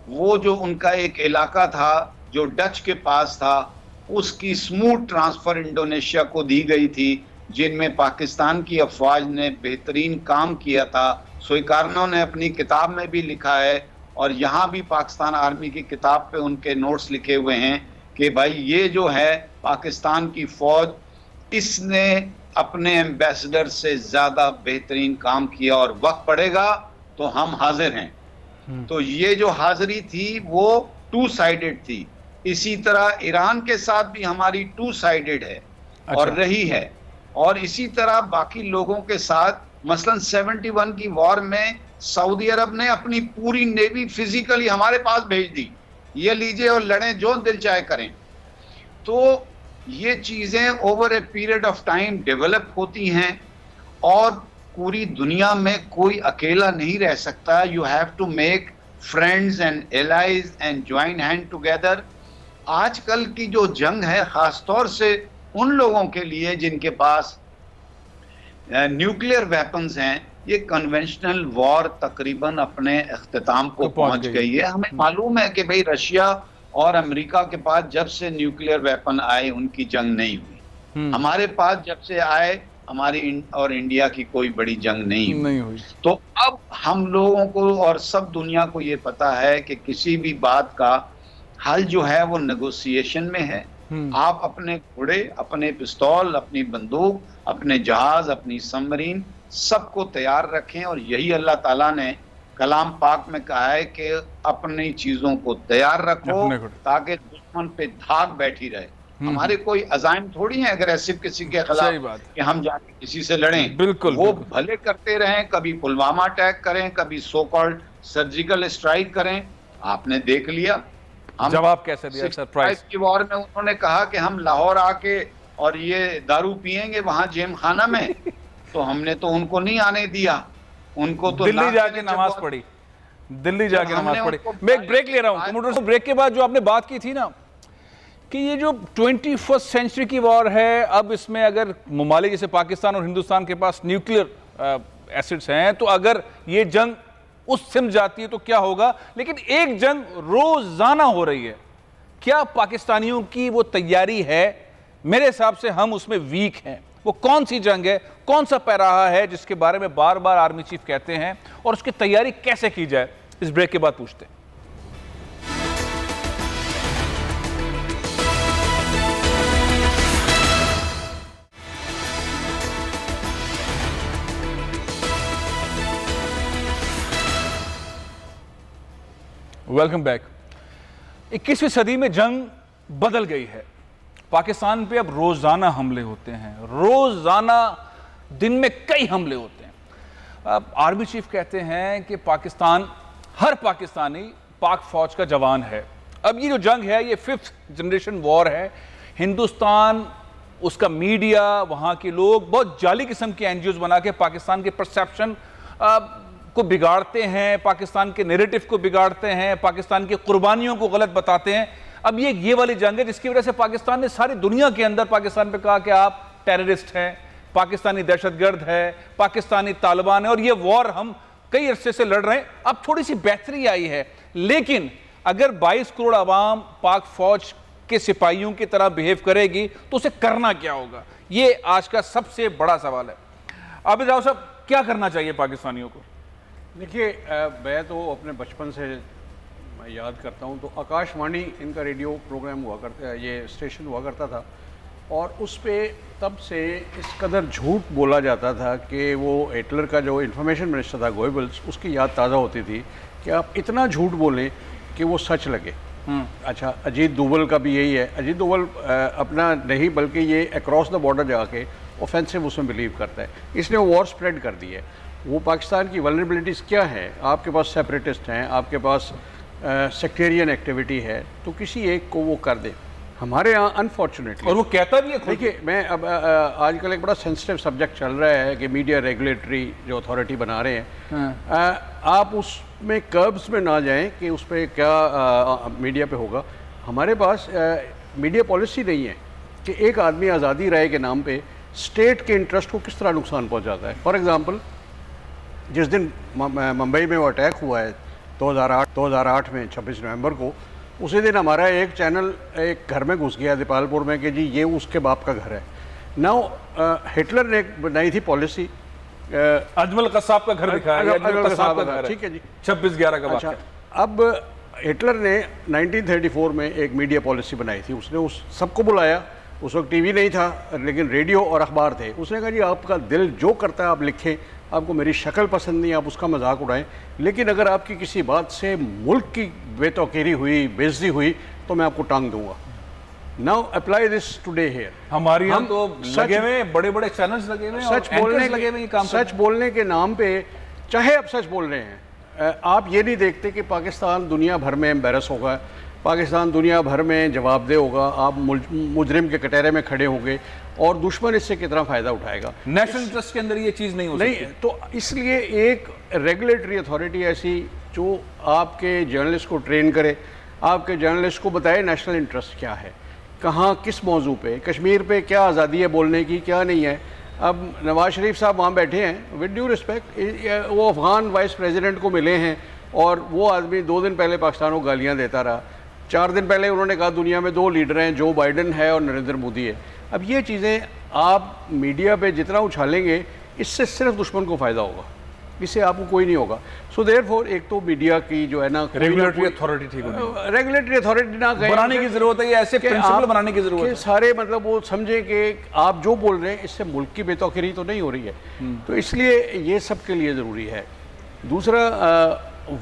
वो जो उनका एक इलाका था जो डच के पास था, उसकी स्मूथ ट्रांसफ़र इंडोनेशिया को दी गई थी, जिनमें पाकिस्तान की अफवाज ने बेहतरीन काम किया था। सुइकार्नो ने अपनी किताब में भी लिखा है, और यहाँ भी पाकिस्तान आर्मी की किताब पे उनके नोट्स लिखे हुए हैं कि भाई ये जो है पाकिस्तान की फ़ौज, इसने अपने एम्बेसडर से ज़्यादा बेहतरीन काम किया, और वक्त पड़ेगा तो हम हाजिर हैं। तो ये जो हाजिरी थी वो 2 साइडेड थी। इसी तरह ईरान के साथ भी हमारी 2 साइडेड है और रही है, और इसी तरह बाकी लोगों के साथ, मसलन 71 की वॉर में सऊदी अरब ने अपनी पूरी नेवी फिजिकली हमारे पास भेज दी, ये लीजिए और लड़ें, जो दिल चाहे करें। तो ये चीज़ें over a period of time develop होती हैं, और पूरी दुनिया में कोई अकेला नहीं रह सकता। You have to make friends and allies and join hand together. आजकल की जो जंग है, ख़ास तौर से उन लोगों के लिए जिनके पास न्यूक्लियर वेपन्स हैं, ये कन्वेंशनल वॉर तकरीबन अपने अख्तिताम को पहुंच गई है। हमें मालूम है कि भाई रशिया और अमेरिका के पास जब से न्यूक्लियर वेपन आए उनकी जंग नहीं हुई, हमारे पास जब से आए हमारी और इंडिया की कोई बड़ी जंग नहीं हुई। तो अब हम लोगों को और सब दुनिया को ये पता है कि किसी भी बात का हल जो है वो नेगोशिएशन में है। आप अपने घोड़े, अपने पिस्तौल, अपनी बंदूक, अपने जहाज, अपनी सबमरीन, सबको तैयार रखें, और यही अल्लाह ताला ने कलाम पाक में कहा है कि अपनी चीजों को तैयार रखो ताकि दुश्मन पे धाक बैठी रहे। हमारे कोई अज़ाइम थोड़ी है अग्रेसिव किसी के खिलाफ कि हम जाके किसी से लड़ें। बिल्कुल, वो भले करते रहें, कभी पुलवामा अटैक करें, कभी सो कॉल्ड सर्जिकल स्ट्राइक करें। आपने देख लिया जवाब कैसे दिया सरप्राइज की वॉर में। उन्होंने कहा कि हम लाहौर आके और ये दारू पिएंगे वहां जेम खाना में, तो हमने तो उनको नहीं आने दिया, उनको तो दिल्ली जाके नमाज पढ़ी, दिल्ली जाके नमाज पढ़ी। मैं एक ब्रेक ले रहा हूँ कमोडोर। ब्रेक के बाद जो आपने बात की थी ना कि ये जो 21st सेंचुरी की वॉर है, अब इसमें अगर ममालिक जैसे पाकिस्तान और हिंदुस्तान के पास न्यूक्लियर एसिड्स हैं, तो अगर ये जंग उस सिम जाती है तो क्या होगा। लेकिन एक जंग रोजाना हो रही है, क्या पाकिस्तानियों की वो तैयारी है? मेरे हिसाब से हम उसमें वीक हैं। वो कौन सी जंग है, कौन सा पैराहा है जिसके बारे में बार बार आर्मी चीफ कहते हैं, और उसकी तैयारी कैसे की जाए? इस ब्रेक के बाद पूछते हैं। Welcome back. 21वीं सदी में जंग बदल गई है। पाकिस्तान पे अब रोजाना हमले होते हैं, रोजाना दिन में कई हमले होते हैं। अब आर्मी चीफ कहते हैं कि पाकिस्तान, हर पाकिस्तानी पाक फौज का जवान है। अब ये जो जंग है ये 5th जनरेशन वॉर है। हिंदुस्तान, उसका मीडिया, वहाँ के लोग बहुत जाली किस्म के एनजीओज बना के पाकिस्तान के परसेप्शन को बिगाड़ते हैं, पाकिस्तान के नैरेटिव को बिगाड़ते हैं, पाकिस्तान की कुर्बानियों को गलत बताते हैं। अब ये वाली जंग है जिसकी वजह से पाकिस्तान ने सारी दुनिया के अंदर पाकिस्तान पे कहा कि आप टेररिस्ट हैं, पाकिस्तानी दहशतगर्द है, पाकिस्तानी तालिबान है, और ये वॉर हम कई अरसे से लड़ रहे हैं। अब थोड़ी सी बेहतरी आई है, लेकिन अगर 22 करोड़ आवाम पाक फौज के सिपाहियों की तरह बिहेव करेगी तो उसे करना क्या होगा, ये आज का सबसे बड़ा सवाल है। आबिद राव साहब, क्या करना चाहिए पाकिस्तानियों को? देखिए, मैं तो अपने बचपन से मैं याद करता हूँ तो आकाशवाणी इनका रेडियो प्रोग्राम हुआ करता, ये स्टेशन हुआ करता था, और उस पे तब से इस कदर झूठ बोला जाता था कि वो हिटलर का जो इंफॉर्मेशन मिनिस्टर था गोएबल्स, उसकी याद ताज़ा होती थी कि आप इतना झूठ बोलें कि वो सच लगे। अच्छा, अजीत दोवल का भी यही है। अजीत दोवल अपना नहीं बल्कि ये अक्रॉस द बॉर्डर जाके ऑफेंसिव उसमें बिलीव करता है, इसने वॉर स्प्रेड कर दी है। वो पाकिस्तान की वल्नरेबिलिटीज़ क्या है, आपके पास सेपरेटिस्ट हैं, आपके पास सेक्टेरियन एक्टिविटी है, तो किसी एक को वो कर दे। हमारे यहाँ अनफॉर्चुनेटली, और वो कहता भी है। देखिए, मैं अब आजकल एक बड़ा सेंसिटिव सब्जेक्ट चल रहा है कि मीडिया रेगुलेटरी जो अथॉरिटी बना रहे हैं, आप उसमें कर्ब्स में ना जाएं कि उस पर क्या मीडिया पे होगा। हमारे पास मीडिया पॉलिसी नहीं है कि एक आदमी आज़ादी राय के नाम पे स्टेट के इंटरेस्ट को किस तरह नुकसान पहुंचाता है। फॉर एग्जांपल, जिस दिन मुंबई में वो अटैक हुआ है 2008 में 26 नवंबर को, उसी दिन हमारा एक चैनल एक घर में घुस गया दीपालपुर में कि जी ये उसके बाप का घर है। नाउ हिटलर ने बनाई थी पॉलिसी, अजमल कसाब का घर दिखाया, अजमल कसाब का घर, ठीक है जी, 26/11 का। अच्छा, अब हिटलर ने 1934 में एक मीडिया पॉलिसी बनाई थी। उसने उस सबको बुलाया, उस वक्त टीवी नहीं था लेकिन रेडियो और अखबार थे। उसने कहा जी आपका दिल जो करता है आप लिखें, आपको मेरी शक्ल पसंद नहीं, आप उसका मजाक उड़ाएं, लेकिन अगर आपकी किसी बात से मुल्क की बेतौकीरी हुई, बेइज्जती हुई, तो मैं आपको टांग दूंगा। Now apply this today here. हमारे यहाँ तो लगे हुए बड़े बड़े चैनल्स लगे हुए, सच बोलने के नाम पे, चाहे आप सच बोल रहे हैं, आप ये नहीं देखते कि पाकिस्तान दुनिया भर में एम्बेरस होगा, पाकिस्तान दुनिया भर में जवाबदेह होगा, आप मुजरिम के कटहरे में खड़े होंगे और दुश्मन इससे कितना फ़ायदा उठाएगा। नेशनल इंटरेस्ट के अंदर ये चीज़ नहीं हो सकती। तो इसलिए एक रेगुलेटरी अथॉरिटी ऐसी जो आपके जर्नलिस्ट को ट्रेन करे, आपके जर्नलिस्ट को बताए नेशनल इंटरेस्ट क्या है, कहाँ किस मौजू पे, कश्मीर पे क्या आज़ादी है बोलने की, क्या नहीं है। अब नवाज शरीफ साहब वहाँ बैठे हैं, विद ड्यू रिस्पेक्ट, वो अफगान वाइस प्रेसिडेंट को मिले हैं और वो आदमी 2 दिन पहले पाकिस्तान को गालियाँ देता रहा। 4 दिन पहले उन्होंने कहा दुनिया में 2 लीडर हैं, जो बाइडन है और नरेंद्र मोदी है। अब ये चीज़ें आप मीडिया पे जितना उछालेंगे, इससे सिर्फ दुश्मन को फ़ायदा होगा, इससे आपको कोई नहीं होगा। सो देयरफॉर एक तो मीडिया की जो है ना रेगुलेटरी अथॉरिटी ठीक रेगुलेटरी अथॉरिटी ना बनाने की ज़रूरत है, ऐसे प्रिंसिपल बनाने की ज़रूरत है। सारे मतलब वो समझे कि आप जो बोल रहे हैं इससे मुल्क की बेतौकीरी तो नहीं हो रही है, तो इसलिए ये सब के लिए ज़रूरी है। दूसरा,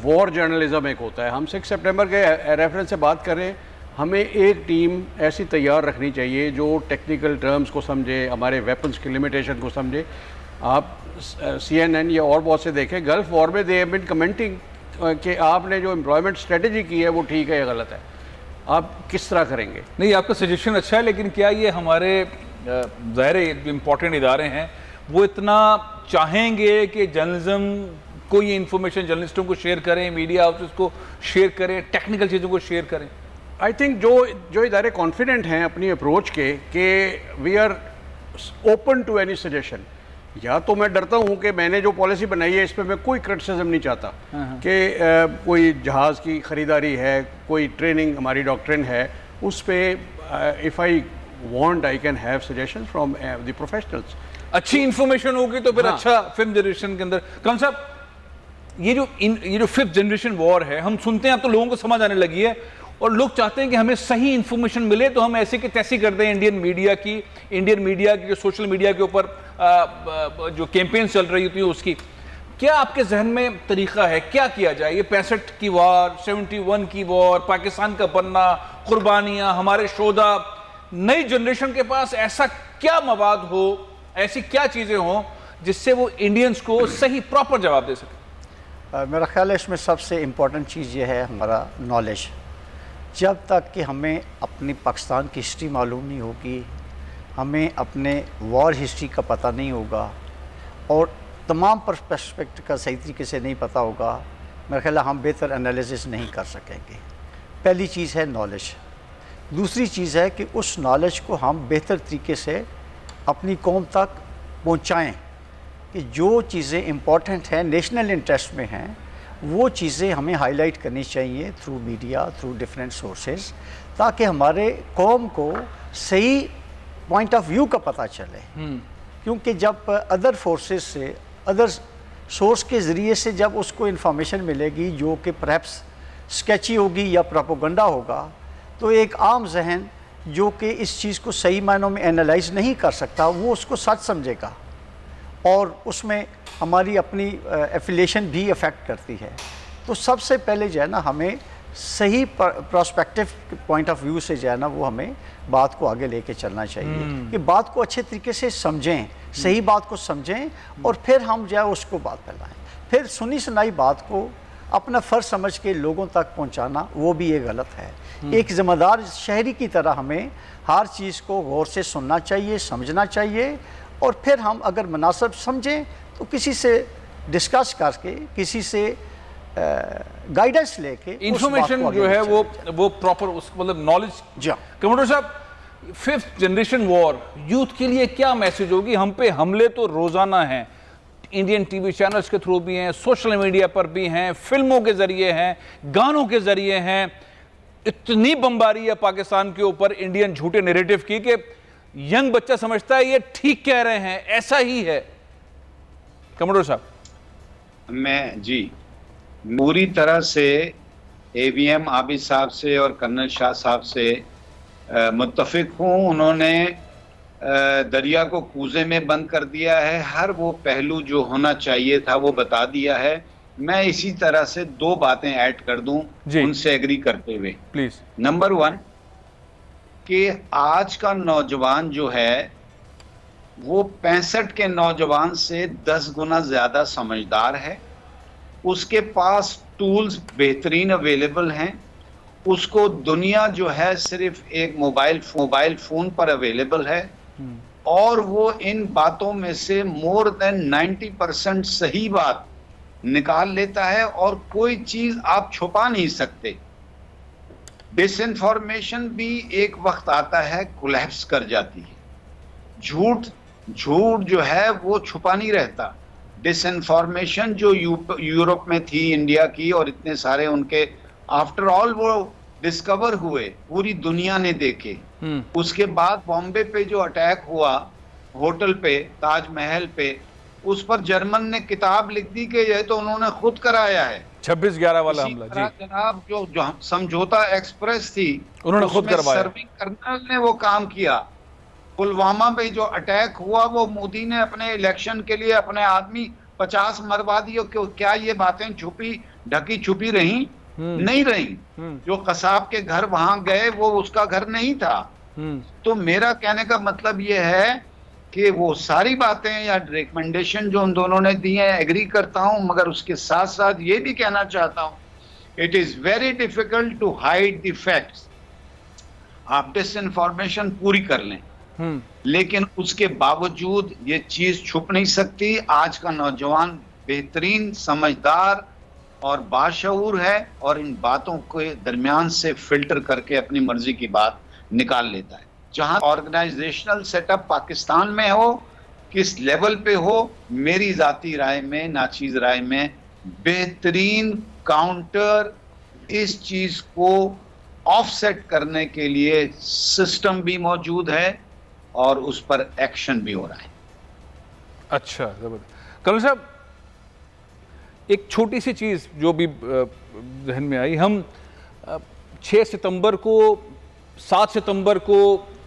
वॉर जर्नलिज्म एक होता है। हम 6 सितंबर के रेफरेंस से बात करें, हमें एक टीम ऐसी तैयार रखनी चाहिए जो टेक्निकल टर्म्स को समझे, हमारे वेपन्स की लिमिटेशन को समझे। आप CNN या और बहुत से देखें, गल्फ वॉर में दे हैव बीन कमेंटिंग कि आपने जो एम्प्लॉयमेंट स्ट्रेटजी की है वो ठीक है या गलत है, आप किस तरह करेंगे। नहीं, आपका सजेशन अच्छा है, लेकिन क्या ये हमारे ज़ाहिर इम्पोर्टेंट इदारे हैं वो इतना चाहेंगे कि जर्नलिज्म को ये इन्फॉर्मेशन जर्नलिस्टों को शेयर करें, मीडिया हाउसेस को शेयर करें, टेक्निकल चीज़ों को शेयर करें? आई थिंक जो इदारे कॉन्फिडेंट हैं अपनी अप्रोच के कि we are open to any suggestion. या तो मैं डरता हूँ कि मैंने जो पॉलिसी बनाई है इस पर मैं कोई क्रिटिसिज्म नहीं चाहता कि कोई जहाज़ की ख़रीदारी है, कोई ट्रेनिंग हमारी डॉक्ट्रिन है, उस पर if I want I can have suggestion from the professionals. अच्छी इन्फॉर्मेशन होगी तो फिर अच्छा फिफ्थ जनरेशन के अंदर। कौन साहब, ये जो 5th जनरेशन वॉर है, हम सुनते हैं, अब तो लोगों को समझ आने लगी है और लोग चाहते हैं कि हमें सही इन्फॉर्मेशन मिले तो हम ऐसे की तैसी कर दें इंडियन मीडिया की जो सोशल मीडिया के ऊपर जो कैंपेन चल रही होती है उसकी। क्या आपके जहन में तरीका है, क्या किया जाए? ये 65 की वॉर, 71 की वॉर, पाकिस्तान का बनना, कुर्बानियाँ, हमारे शोधा, नई जनरेशन के पास ऐसा क्या मवाद हो, ऐसी क्या चीज़ें हों जिससे वो इंडियंस को सही प्रॉपर जवाब दे सके? मेरा ख्याल है इसमें सबसे इम्पॉर्टेंट चीज़ ये है हमारा नॉलेज। जब तक कि हमें अपनी पाकिस्तान की हिस्ट्री मालूम नहीं होगी, हमें अपने वॉर हिस्ट्री का पता नहीं होगा और तमाम पर्सपेक्टिव का सही तरीके से नहीं पता होगा, मेरा ख्याल है हम बेहतर एनालिसिस नहीं कर सकेंगे। पहली चीज़ है नॉलेज। दूसरी चीज़ है कि उस नॉलेज को हम बेहतर तरीके से अपनी कौम तक पहुँचाएँ कि जो चीज़ें इम्पॉर्टेंट हैं, नेशनल इंटरेस्ट में हैं, वो चीज़ें हमें हाईलाइट करनी चाहिए through media, through different sources, ताकि हमारे कौम को सही पॉइंट ऑफ व्यू का पता चले। क्योंकि जब अदर फोर्सेस से, अदर सोर्स के ज़रिए से जब उसको इन्फॉर्मेशन मिलेगी जो कि परहैप्स स्केची होगी या प्रोपेगेंडा होगा, तो एक आम जहन जो कि इस चीज़ को सही मायनों में एनालाइज नहीं कर सकता, वो उसको सच समझेगा और उसमें हमारी अपनी एफिलिएशन भी अफेक्ट करती है। तो सबसे पहले जो है ना, हमें सही प्रोस्पेक्टिव पॉइंट ऑफ व्यू से जो है ना, वो हमें बात को आगे लेके चलना चाहिए कि बात को अच्छे तरीके से समझें, सही बात को समझें और फिर हम जो है उसको बात फैलाएं। फिर सुनी सुनाई बात को अपना फ़र्ज समझ के लोगों तक पहुंचाना, वो भी ये गलत है। एक ज़िम्मेदार शहरी की तरह हमें हर चीज़ को गौर से सुनना चाहिए, समझना चाहिए और फिर हम अगर मुनासिब समझें तो किसी से डिस्कस करके, किसी से गाइडेंस लेके इंफॉर्मेशन जो है वो प्रॉपर उस मतलब नॉलेज। कमांडर साहब, 5th जनरेशन वॉर यूथ के लिए क्या मैसेज होगी? हम पे हमले तो रोजाना हैं, इंडियन टीवी चैनल्स के थ्रू भी हैं, सोशल मीडिया पर भी हैं, फिल्मों के जरिए हैं, गानों के जरिए हैं। इतनी बमबारी है पाकिस्तान के ऊपर इंडियन झूठे नैरेटिव की कि यंग बच्चा समझता है ये ठीक कह रहे हैं, ऐसा ही है। कमांडर साहब, मैं जी पूरी तरह से AVM आबिद साहब से और कर्नल शाह साहब से मुत्तफिक हूँ। उन्होंने दरिया को कूजे में बंद कर दिया है, हर वो पहलू जो होना चाहिए था वो बता दिया है। मैं इसी तरह से 2 बातें ऐड कर दूं उनसे एग्री करते हुए। प्लीज। नंबर 1 कि आज का नौजवान जो है वो 65 के नौजवान से 10 गुना ज्यादा समझदार है। उसके पास टूल्स बेहतरीन अवेलेबल हैं। उसको दुनिया जो है सिर्फ एक मोबाइल फोन पर अवेलेबल है और वो इन बातों में से मोर देन 90% सही बात निकाल लेता है और कोई चीज आप छुपा नहीं सकते। डिसइंफॉर्मेशन भी एक वक्त आता है कोलैप्स कर जाती है। झूठ जो है वो छुपा नहीं रहता। डिसइंफॉर्मेशन जो यूरोप में थी इंडिया की और इतने सारे उनके आफ्टर ऑल वो डिस्कवर हुए, पूरी दुनिया ने देखे। उसके बाद बॉम्बे पे जो अटैक हुआ होटल पे, ताजमहल पे, उस पर जर्मन ने किताब लिख दी कि ये तो उन्होंने खुद कराया है। 26/11 वाला हमला जी। जनाब जो समझौता एक्सप्रेस थी उन्होंने खुद करवाया। सर्विंग कर्नल ने वो काम किया। पुलवामा पे जो अटैक हुआ वो मोदी ने अपने इलेक्शन के लिए अपने आदमी 50 मरवा दिए। क्या ये बातें ढकी छुपी रही? नहीं रही। जो कसाब के घर वहां गए वो उसका घर नहीं था। तो मेरा कहने का मतलब ये है कि वो सारी बातें या रिकमेंडेशन जो उन दोनों ने दी हैं एग्री करता हूं, मगर उसके साथ साथ ये भी कहना चाहता हूं it is very difficult to hide the facts. आप डिसइंफॉर्मेशन पूरी कर लें लेकिन उसके बावजूद ये चीज छुप नहीं सकती। आज का नौजवान बेहतरीन समझदार और बाशऊर है और इन बातों के दरमियान से फिल्टर करके अपनी मर्जी की बात निकाल लेता है। जहां ऑर्गेनाइजेशनल सेटअप पाकिस्तान में हो, किस लेवल पे हो, मेरी जाती राय में, नाचीज राय में, बेहतरीन काउंटर इस चीज को ऑफसेट करने के लिए सिस्टम भी मौजूद है और उस पर एक्शन भी हो रहा है। अच्छा, जबरदस्त। कर्नल साहब, एक छोटी सी चीज जो भी जहन में आई, हम 6 सितंबर को, 7 सितंबर को,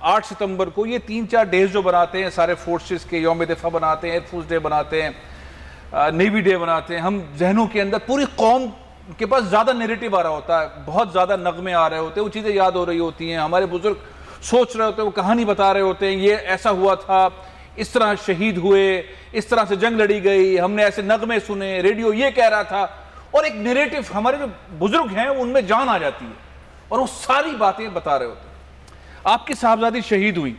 8 सितंबर को, ये 3-4 डेज जो बनाते हैं सारे फोर्सेस के, यौम दिफा बनाते हैं, एयरफोर्स डे बनाते हैं, नेवी डे बनाते हैं, हम जहनों के अंदर पूरी कौम के पास ज़्यादा नैरेटिव आ रहा होता है, बहुत ज़्यादा नगमे आ रहे होते हैं, वो चीज़ें याद हो रही होती हैं, हमारे बुजुर्ग सोच रहे होते हैं, वो कहानी बता रहे होते हैं, ये ऐसा हुआ था, इस तरह शहीद हुए, इस तरह से जंग लड़ी गई, हमने ऐसे नगमे सुने, रेडियो ये कह रहा था, और एक नैरेटिव हमारे जो बुजुर्ग हैं उनमें जान आ जाती है और वो सारी बातें बता रहे होते हैं। आपकी साहबजादी शहीद हुई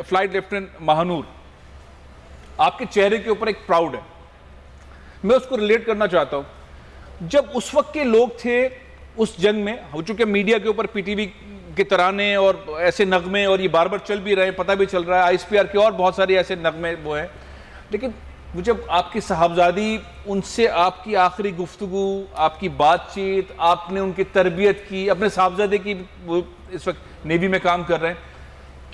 फ्लाइट लेफ्टिनेंट महानूर, आपके चेहरे के ऊपर एक प्राउड है। मैं उसको रिलेट करना चाहता हूं। जब उस वक्त के लोग थे उस जंग में, हो चुके मीडिया के ऊपर पीटीवी के तराने और ऐसे नगमे और ये बार बार चल भी रहे हैं, पता भी चल रहा है, आईएसपीआर के और बहुत सारे ऐसे नगमे वो हैं, लेकिन वो जब आपकी साहबजादी, उनसे आपकी आखिरी गुफ्तगू, आपकी बातचीत, आपने उनकी तरबियत की, अपने साहबजादे की, वो इस वक्त नेवी में काम कर रहे हैं,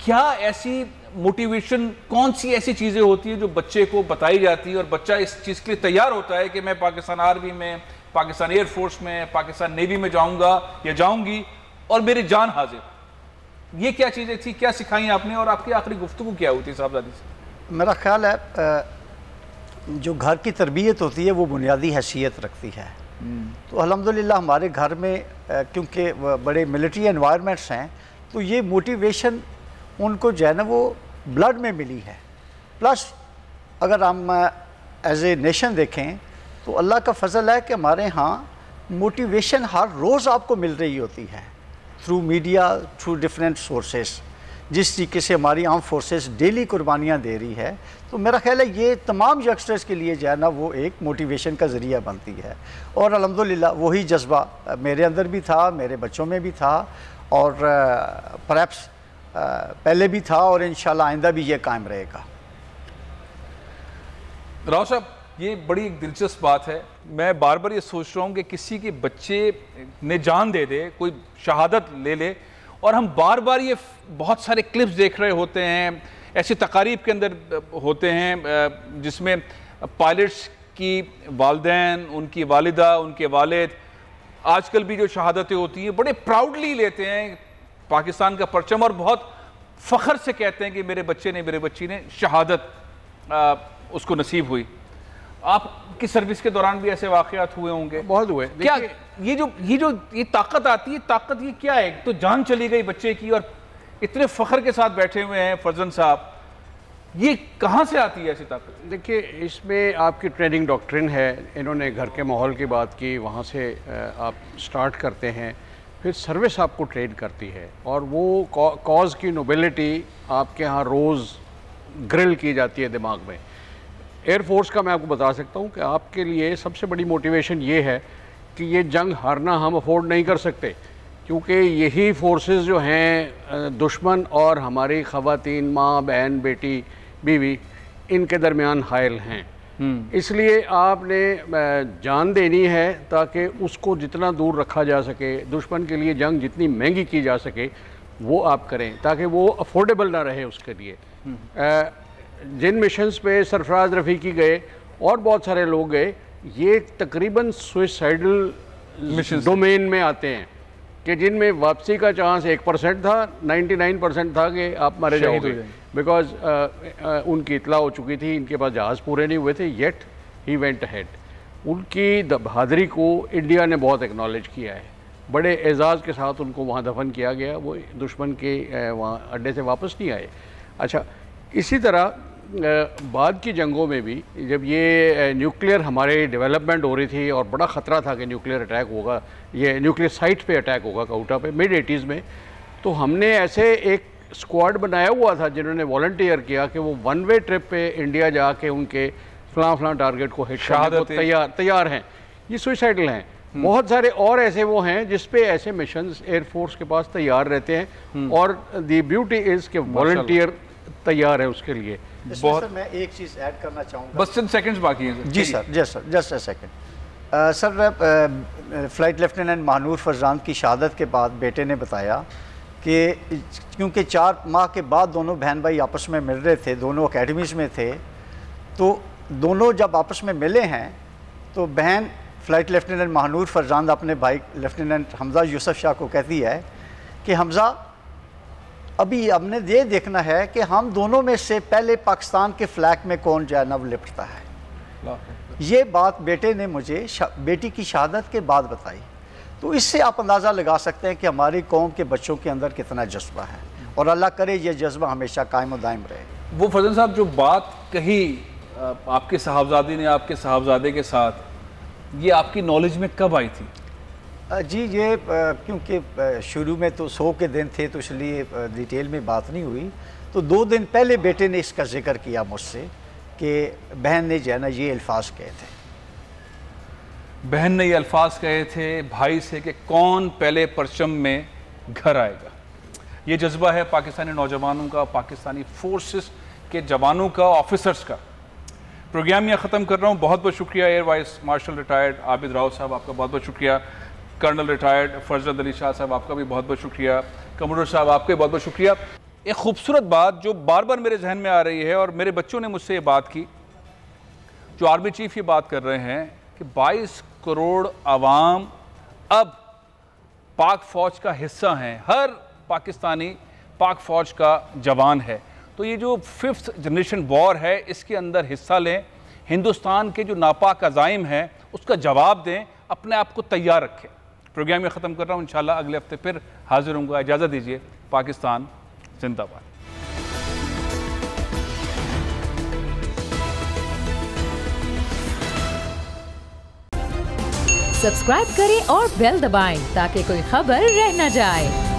क्या ऐसी मोटिवेशन, कौन सी ऐसी चीज़ें होती हैं जो बच्चे को बताई जाती है और बच्चा इस चीज़ के लिए तैयार होता है कि मैं पाकिस्तान आर्मी में, पाकिस्तान एयरफोर्स में, पाकिस्तान नेवी में जाऊंगा या जाऊंगी और मेरी जान हाजिर? ये क्या चीज़ें थी, क्या सिखाई आपने और आपकी आखिरी गुफ्तगू क्या होती साहबजादी से? मेरा ख्याल है जो घर की तरबियत होती है वो बुनियादी हैसियत रखती है। तो अल्हम्दुलिल्लाह हमारे घर में क्योंकि बड़े मिलिट्री एनवायरनमेंट्स हैं, तो ये मोटिवेशन उनको जो है ना वो ब्लड में मिली है। प्लस अगर हम एज ए नेशन देखें तो अल्लाह का फजल है कि हमारे यहाँ मोटिवेशन हर रोज़ आपको मिल रही होती है, through media, through different sources. जिस तरीके से हमारी आर्म फोर्सेस डेली कुर्बानियाँ दे रही है, तो मेरा ख्याल है ये तमाम यंगस्टर्स के लिए जो है ना वो एक मोटिवेशन का ज़रिया बनती है। और अल्हम्दुलिल्लाह वही जज्बा मेरे अंदर भी था, मेरे बच्चों में भी था, और परहैप्स पहले भी था, और इंशाल्लाह आइंदा भी ये कायम रहेगा। राव साहब, ये बड़ी एक दिलचस्प बात है। मैं बार बार ये सोच रहा हूँ कि किसी के बच्चे ने जान दे दे, कोई शहादत ले ले, और हम बार बार ये बहुत सारे क्लिप्स देख रहे होते हैं, ऐसी तकारीब के अंदर होते हैं जिसमें पायलट्स की वालिदैन, उनकी वालिदा, उनके वालिद, आजकल भी जो शहादतें होती हैं बड़े प्राउडली लेते हैं पाकिस्तान का परचम और बहुत फ़ख्र से कहते हैं कि मेरे बच्चे ने, मेरे बच्ची ने शहादत उसको नसीब हुई। आपकी सर्विस के दौरान भी ऐसे वाक़यात हुए होंगे? बहुत हुए। क्या ये ताकत आती है, ताकत ये क्या है? तो जान चली गई बच्चे की और इतने फ़ख्र के साथ बैठे हुए हैं फरजन साहब, ये कहाँ से आती है ऐसी ताकत? देखिए, इसमें आपकी ट्रेनिंग डॉक्ट्रिन है। इन्होंने घर के माहौल की बात की, वहाँ से आप स्टार्ट करते हैं, फिर सर्विस आपको ट्रेन करती है, और वो कॉज की नोबिलिटी आपके यहाँ रोज़ ग्रिल की जाती है दिमाग में। एयरफोर्स का मैं आपको बता सकता हूँ कि आपके लिए सबसे बड़ी मोटिवेशन ये है कि ये जंग हारना हम अफोर्ड नहीं कर सकते, क्योंकि यही फोर्सेस जो हैं दुश्मन और हमारी ख़वातीन, माँ, बहन, बेटी, बीवी, इनके दरमियान हायल हैं। इसलिए आपने जान देनी है ताकि उसको जितना दूर रखा जा सके, दुश्मन के लिए जंग जितनी महंगी की जा सके वो आप करें, ताकि वो अफोर्डेबल ना रहे उसके लिए। जिन मिशंस पे सरफराज रफ़ीकी गए और बहुत सारे लोग गए, ये तकरीबन सुइसाइडल डोमेन में आते हैं कि जिनमें वापसी का चांस 1% था, 99% था कि आप मारे जाओगे, बिकॉज उनकी इतला हो चुकी थी, इनके पास जहाज़ पूरे नहीं हुए थे, येट ही वेंट अहेड। उनकी बहादुरी को इंडिया ने बहुत एक्नॉलेज किया है, बड़े एजाज़ के साथ उनको वहाँ दफन किया गया, वो दुश्मन के वहाँ अड्डे से वापस नहीं आए। अच्छा, इसी तरह बाद की जंगों में भी जब ये न्यूक्लियर हमारे डेवलपमेंट हो रही थी और बड़ा ख़तरा था कि न्यूक्लियर अटैक होगा, ये न्यूक्लियर साइट पे अटैक होगा काउटा पे मिड-80s में, तो हमने ऐसे एक स्क्वाड बनाया हुआ था जिन्होंने वॉलंटियर किया कि वो वन वे ट्रिप पे इंडिया जाके उनके फलां टारगेट को हिट करने को तैयार हैं। ये सुइसाइडल हैं। बहुत सारे और ऐसे वो हैं जिस पे ऐसे मिशंस एयरफोर्स के पास तैयार रहते हैं, और दी ब्यूटी इज़ कि वॉलंटियर तैयार है उसके लिए। बहुत मैं एक चीज़ ऐड करना चाहूँगा, बस चंद सेकंड्स बाकी हैं। जी sir, just a second sir. Flight lieutenant Mahnoor Farzan की शहादत के बाद बेटे ने बताया कि क्योंकि 4 माह के बाद दोनों बहन भाई आपस में मिल रहे थे, दोनों अकेडमीज़ में थे, तो दोनों जब आपस में मिले हैं तो बहन फ़्लाइट लेफ्टिनेंट महानूर फरजान अपने भाई लेफ्टिनेंट हमज़ा यूसुफ शाह को कहती है कि हमज़ा, अभी हमने ये देखना है कि हम दोनों में से पहले पाकिस्तान के फ्लैग में कौन जो है ना वो लिपटता है। ये बात बेटे ने मुझे बेटी की शहादत के बाद बताई। तो इससे आप अंदाज़ा लगा सकते हैं कि हमारी कौम के बच्चों के अंदर कितना जज्बा है, और अल्लाह करे ये जज्बा हमेशा कायम दायम रहे। वो फजल साहब जो बात कही आपके साहबजादी ने आपके साहबजादे के साथ, ये आपकी नॉलेज में कब आई थी? जी, ये क्योंकि शुरू में तो 100 के दिन थे तो इसलिए डिटेल में बात नहीं हुई, तो 2 दिन पहले बेटे ने इसका जिक्र किया मुझसे कि बहन ने जो है ना ये अल्फाज कहे थे, बहन ने ये अल्फाज कहे थे भाई से कि कौन पहले परचम में घर आएगा। ये जज्बा है पाकिस्तानी नौजवानों का, पाकिस्तानी फोर्सेस के जवानों का, ऑफिसर्स का। प्रोग्राम यहाँ ख़त्म कर रहा हूँ। बहुत बहुत शुक्रिया air vice marshal retired Abid Rao साहब, आपका बहुत बहुत शुक्रिया। कर्नल रिटायर्ड फरजद अली शाह साहब, आपका भी बहुत बहुत शुक्रिया। कमरोड साहब, आपका भी बहुत बहुत शुक्रिया। एक खूबसूरत बात जो बार बार मेरे जहन में आ रही है और मेरे बच्चों ने मुझसे ये बात की, जो आर्मी चीफ ये बात कर रहे हैं कि 22 करोड़ आवाम अब पाक फ़ौज का हिस्सा हैं, हर पाकिस्तानी पाक फ़ौज का जवान है। तो ये जो 5th जनरेशन वॉर है इसके अंदर हिस्सा लें, हिंदुस्तान के जो नापाक अज़ाइम हैं उसका जवाब दें, अपने आप को तैयार रखें। प्रोग्राम में ख़त्म कर रहा हूँ, इंशाल्लाह अगले हफ्ते फिर हाजिर होऊंगा। इजाज़त दीजिए। पाकिस्तान जिंदाबाद। सब्सक्राइब करें और बेल दबाएं ताकि कोई खबर रह न जाए।